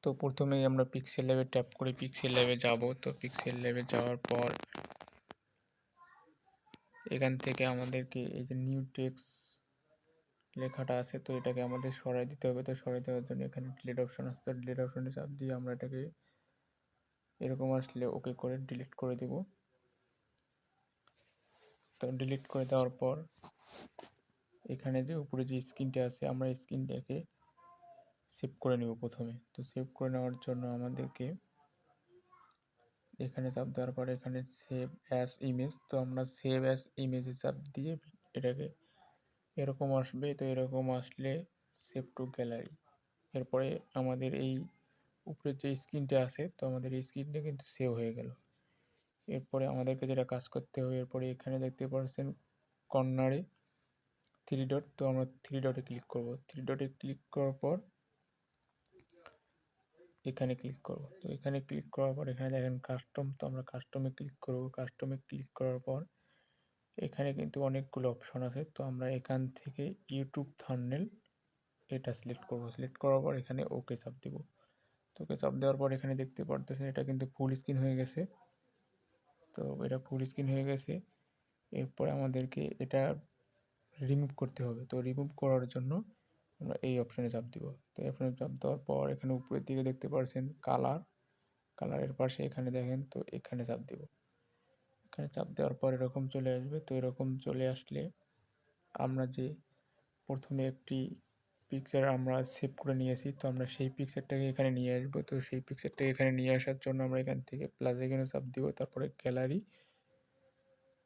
তো প্রথমেই আমরা পিক্সেল ল্যাবে ট্যাপ করে পিক্সেল ল্যাবে যাব। তো পিক্সেল ল্যাবে যাওয়ার পর এখান থেকে আমাদেরকে এই যে নিউ টেক্সট লেখাটা আছে, তো এটাকে আমাদের সরাই দিতে হবে। তো সরাই দেওয়ার জন্য এখানে ডিলিট অপশন আছে, তো ডিলিট অপশনে চাপ দিয়ে আমরা এটাকে এরকম আসলে ওকে করে ডিলিট করে দেব। তো ডিলিট করে দেওয়ার পর এখানে যে উপরে যে স্ক্রিনটা আছে আমরা স্ক্রিনটাকে সেভ করে নেব প্রথমে। তো সেভ করে নেওয়ার জন্য আমাদেরকে এখানে চাপ দেওয়ার পর এখানে সেভ অ্যাজ ইমেজ, তো আমরা সেভ অ্যাজ ইমেজে চাপ দিয়ে এটাকে এরকম আসবে। তো এরকম আসলে সেভ টু গ্যালারি। এরপরে আমাদের এই উপরের যে স্ক্রিনটা আছে, তো আমাদের এই স্ক্রিনটা কিন্তু সেভ হয়ে গেল। এরপরে আমাদেরকে যেটা কাজ করতে হবে, এরপরে এখানে দেখতে পাচ্ছেন কর্নারে 3 ডট, তো আমরা 3 ডটে ক্লিক করব। 3 ডটে ক্লিক করার পর এখানে ক্লিক করব। তো এখানে ক্লিক করার পর এখানে দেখেন কাস্টম, তো আমরা কাস্টমে ক্লিক করব। কাস্টমে ক্লিক করার পর এখানে কিন্তু অনেকগুলো অপশন আছে, তো আমরা এখান থেকে ইউটিউব থাম্বনেল এটা সিলেক্ট করব। সিলেক্ট করার পর এখানে ওকে চাপ দিব। তো ওকে চাপ দেওয়ার পর এখানে দেখতে পারতেছেন এটা কিন্তু ফুল স্ক্রিন হয়ে গেছে। তো এটা ফুল স্ক্রিন হয়ে গেছে। এরপরে আমাদেরকে এটা রিমুভ করতে হবে। তো রিমুভ করার জন্য আমরা এই অপশানে চাপ দিব। তো এই অপশানে চাপ দেওয়ার পর এখানে উপরের দিকে দেখতে পাচ্ছেন কালারের পাশে এখানে দেখেন, তো এখানে চাপ দিব। এখানে চাপ দেওয়ার পর এরকম চলে আসবে। তো এরকম চলে আসলে আমরা যে প্রথমে একটি পিকচার আমরা সেভ করে নিয়েছি, তো আমরা সেই পিকচারটাকে এখানে নিয়ে আসবো। তো সেই পিকচারটাকে এখানে নিয়ে আসার জন্য আমরা এখান থেকে প্লাস এখানে চাপ দিব, তারপরে গ্যালারি।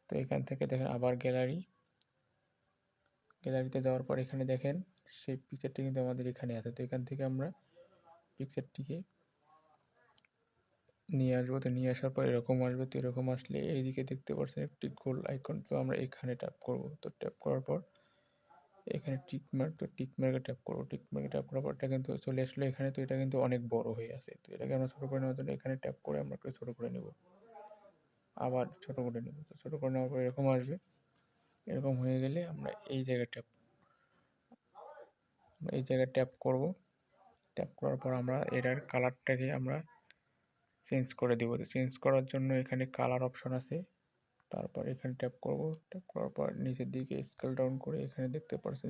তো এখান থেকে দেখেন আবার গ্যালারিতে যাওয়ার পর এখানে দেখেন সেই পিকচারটি কিন্তু আমাদের এখানে আছে। তো এখান থেকে আমরা পিকচারটিকে নিয়ে আসবো। তো নিয়ে আসার পর এরকম আসবে। তো এরকম আসলে এইদিকে দেখতে পাচ্ছেন একটি গোল আইকন, তো আমরা এখানে ট্যাপ করব। তো ট্যাপ করার পর এখানে টিকমার্ক, তো টিকমার্কে ট্যাপ করবো। টিকমার্কে ট্যাপ করার পর এটা কিন্তু চলে আসলো এখানে। তো এটা কিন্তু অনেক বড় হয়ে আছে, তো এটাকে আমরা ছোটো করে নেওয়ার জন্য এখানে ট্যাপ করে আমরা একটু ছোটো করে নেব, আবার ছোটো করে নেব। তো ছোটো করে নেওয়ার পর এরকম আসবে। এরকম হয়ে গেলে আমরা এই জায়গায় ট্যাপ করব। ট্যাপ করার পর আমরা এটার কালারটাকে আমরা চেঞ্জ করে দেবো। তো চেঞ্জ করার জন্য এখানে কালার অপশন আছে, তারপর এখানে ট্যাপ করব। ট্যাপ করার পর নিচের দিকে স্কেল ডাউন করে এখানে দেখতে পাচ্ছেন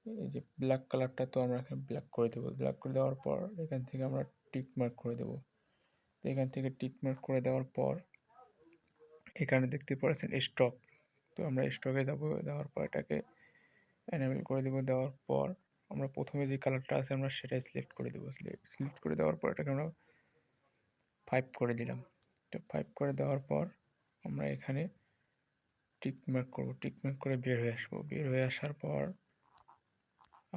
এই যে ব্ল্যাক কালারটা, তো আমরা এখানে ব্ল্যাক করে দেবো। ব্ল্যাক করে দেওয়ার পর এখান থেকে আমরা টিক মার্ক করে দেবো। তো এখান থেকে টিক মার্ক করে দেওয়ার পর এখানে দেখতে পাচ্ছেন স্টক, তো আমরা স্টকে যাব। দেওয়ার পর এটাকে এনেবল করে দেবো। দেওয়ার পর আমরা প্রথমে যে কালারটা আছে আমরা সেটাই সিলেক্ট করে দেবো। সিলেক্ট করে দেওয়ার পর এটাকে আমরা 5 করে দিলাম। তো 5 করে দেওয়ার পর আমরা এখানে টিক মার্ক করবো। টিক মার্ক করে বের হয়ে আসবো। বের হয়ে আসার পর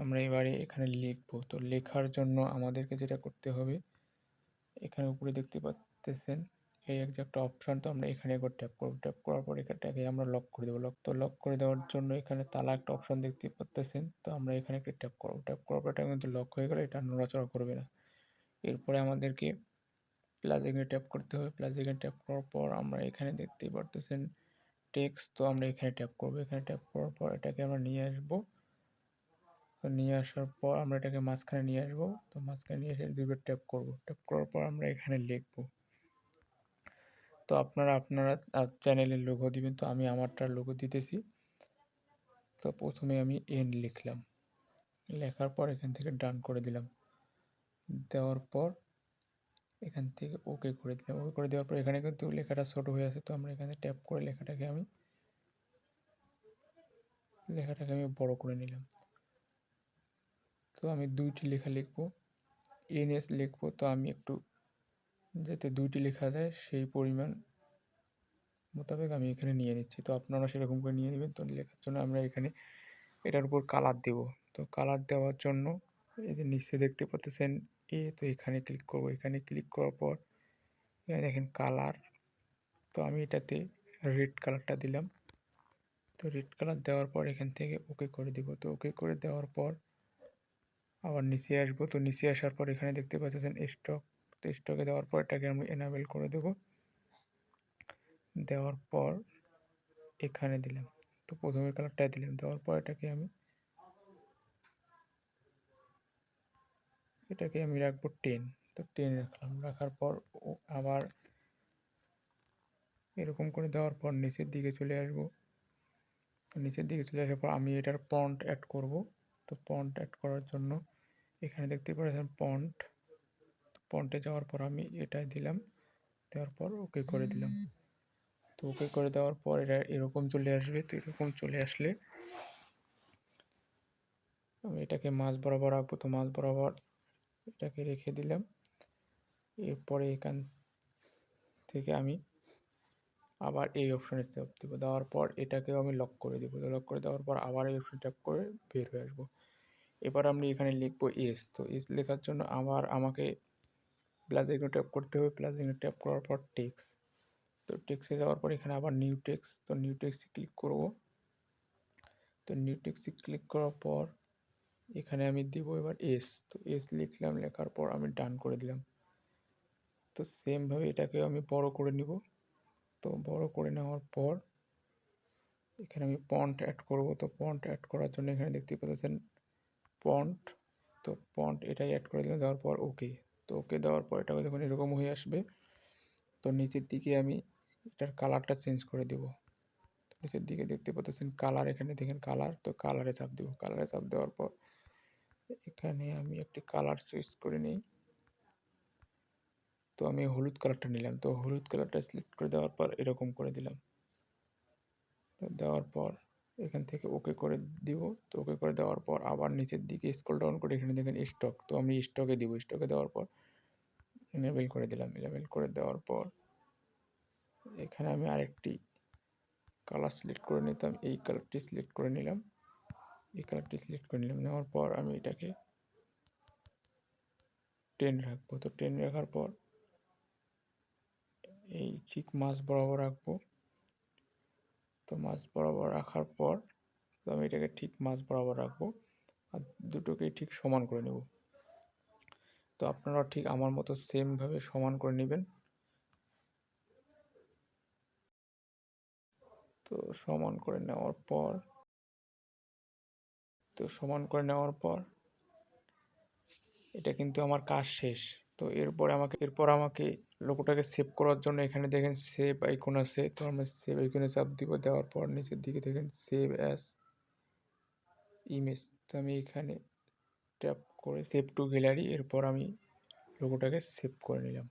আমরা এবারে এখানে লিখবো। তো লেখার জন্য আমাদেরকে যেটা করতে হবে, এখানে উপরে দেখতে পাচ্ছেন এই একটা অপশন, তো আমরা এখানে একবার ট্যাপ করবো। ট্যাপ করার পর এটাকে আমরা লক করে দেবো। লক করে দেওয়ার জন্য এখানে তালা একটা অপশন দেখতে পাচ্ছেন, তো আমরা এখানে একটা ট্যাপ করবো। ট্যাপ করার পর এটা কিন্তু লক হয়ে গেলে এটা নড়াচড়া করবে না। এরপরে আমাদেরকে প্লাস এখানে ট্যাপ করতে হবে। প্লাস এখানে ট্যাপ করার পর আমরা এখানে দেখতেই পারতেছেন টেক্সট, তো আমরা এখানে ট্যাপ করবো। এখানে ট্যাপ করার পর এটাকে আমরা নিয়ে আসবো। তো নিয়ে আসার পর আমরা এটাকে মাঝখানে নিয়ে আসবো। তো মাঝখানে নিয়ে এসে দুইবার ট্যাপ করবো। ট্যাপ করার পর আমরা এখানে লিখবো। তো আপনারা চ্যানেলের লোগো দিবেন। তো আমি আমারটার লোগো দিতেছি। তো প্রথমে আমি এন লিখলাম। লেখার পর এখান থেকে ডান করে দিলাম। দেওয়ার পর এখান থেকে ওকে করে দিলাম। ওকে করে দেওয়ার পর এখানে কিন্তু লেখাটা ছোট হয়ে আছে, তো আমরা এখানে ট্যাপ করে লেখাটাকে আমি বড় করে নিলাম। তো আমি 2টি লেখা লিখবো, এনএস লিখবো। তো আমি একটু যাতে 2টি লেখা যায় সেই পরিমাণ মোতাবেক আমি এখানে নিয়ে নিচ্ছি। তো আপনারা সেরকম করে নিয়ে নেবেন। তো লেখার জন্য আমরা এখানে এটার উপর কালার দেব। তো কালার দেওয়ার জন্য এই যে নিচে দেখতে পাচ্ছেন তো এখানে ক্লিক করব। এখানে ক্লিক করার পর এখানে দেখেন কালার, তো আমি এটাতে রেড কালারটা দিলাম। তো রেড কালার দেওয়ার পর এখান থেকে ওকে করে দিব। তো ওকে করে দেওয়ার পর আবার নিচে আসবো। তো নিচে আসার পর এখানে দেখতে পাচ্ছেন স্টক, তো স্টকে দেওয়ার পর এটাকে আমি এনাবেল করে দেব। দেওয়ার পর এখানে দিলাম। তো প্রথমে কালারটা দিলাম। দেওয়ার পর এটাকে আমি এটাকে আমি রাখবো 10। তো 10 রাখলাম, রাখার পর আবার এরকম করে দেওয়ার পর নিচের দিকে চলে আসবো। নিচের দিকে চলে আসার পর আমি এটার ফন্ট অ্যাড করব। তো ফন্ট অ্যাড করার জন্য এখানে দেখতে পাচ্ছেন ফন্ট। ফন্টে যাওয়ার পর আমি এটাই দিলাম, দেওয়ার পর ওকে করে দিলাম। তো ওকে করে দেওয়ার পর এটা এরকম চলে আসবে। তো এরকম চলে আসলে আমি এটাকে মাঝ বরাবর রাখবো। তো মাঝ বরাবর এটাকে রেখে দিলাম। এরপরে এখান থেকে আমি আবার এই অপশনে চাপ দেবো, দেওয়ার পর এটাকেও আমি লক করে দেবো। লক করে দেওয়ার পর আবার এই অপশন ট্যাপ করে বের হয়ে আসবো। এবার আমি এখানে লিখবো এস। তো এস লেখার জন্য আবার আমাকে প্লাস এখানে ট্যাপ করতে হবে। প্লাস এখানে ট্যাপ করার পর টেক্সট। তো টেক্সটে যাওয়ার পর এখানে আবার নিউ টেক্সট। তো নিউ টেক্সটে ক্লিক করব। তো নিউ টেক্সটে ক্লিক করার পর এখানে আমি দিব এবার এস। তো এস লিখলাম, লেখার পর আমি ডান করে দিলাম। তো সেমভাবে এটাকেও আমি বড় করে নিব। তো বড় করে নেওয়ার পর এখানে আমি ফন্ট অ্যাড করব। তো ফন্ট অ্যাড করার জন্য এখানে দেখতে পাচ্ছেন ফন্ট। তো ফন্ট এটাই অ্যাড করে দিলাম, দেওয়ার পর ওকে। তো ওকে দেওয়ার পর এটা যখন এরকম হয়ে আসবে, তো নিচের দিকে আমি এটার কালারটা চেঞ্জ করে দেব। নিচের দিকে দেখতে পাচ্ছেন কালার, এখানে দেখেন কালার। তো কালারে চাপ দেব। কালারে চাপ দেওয়ার পর এখানে আমি একটি কালার চয়েস করে নিই। তো আমি হলুদ কালারটা নিলাম। তো হলুদ কালারটা সিলেক্ট করে দেওয়ার পর এরকম করে দিলাম। দেওয়ার পর এখান থেকে ওকে করে দিব। তো ওকে করে দেওয়ার পর আবার নিচের দিকে স্ক্রল ডাউন করে এখানে দেখেন স্টক। তো আমি স্টকে দিব। স্টকে দেওয়ার পর এনেবেল করে দিলাম। এনেবেল করে দেওয়ার পর এখানে আমি আরেকটি কালার সিলেক্ট করে নিতাম। এই কালারটি সিলেক্ট করে নিলাম। এই কালারটি সিলেক্ট করে নিলাম। নেওয়ার পর আমি এটাকে 10 রাখবো। তো 10 রাখার পর এই ঠিক মাঝ বরাবর রাখবো। তো মাঝ বরাবর রাখার পর তো আমি এটাকে ঠিক মাঝ বরাবর রাখবো আর দুটোকেই ঠিক সমান করে নেব। তো আপনারা ঠিক আমার মতো সেমভাবে সমান করে নেবেন। তো সমান করে নেওয়ার পর এটা কিন্তু আমার কাজ শেষ। তো এরপর আমাকে লোগোটাকে সেভ করার জন্য এখানে দেখেন সেভ আইকন আছে। তো আমরা সেভ আইকনে চাপ দিব। দেওয়ার পর নিচের দিকে দেখেন সেভ অ্যাজ ইমেজ। তো আমি এখানে ট্যাপ করে সেভ টু গ্যালারি, এরপর আমি লোগোটাকে সেভ করে নিলাম।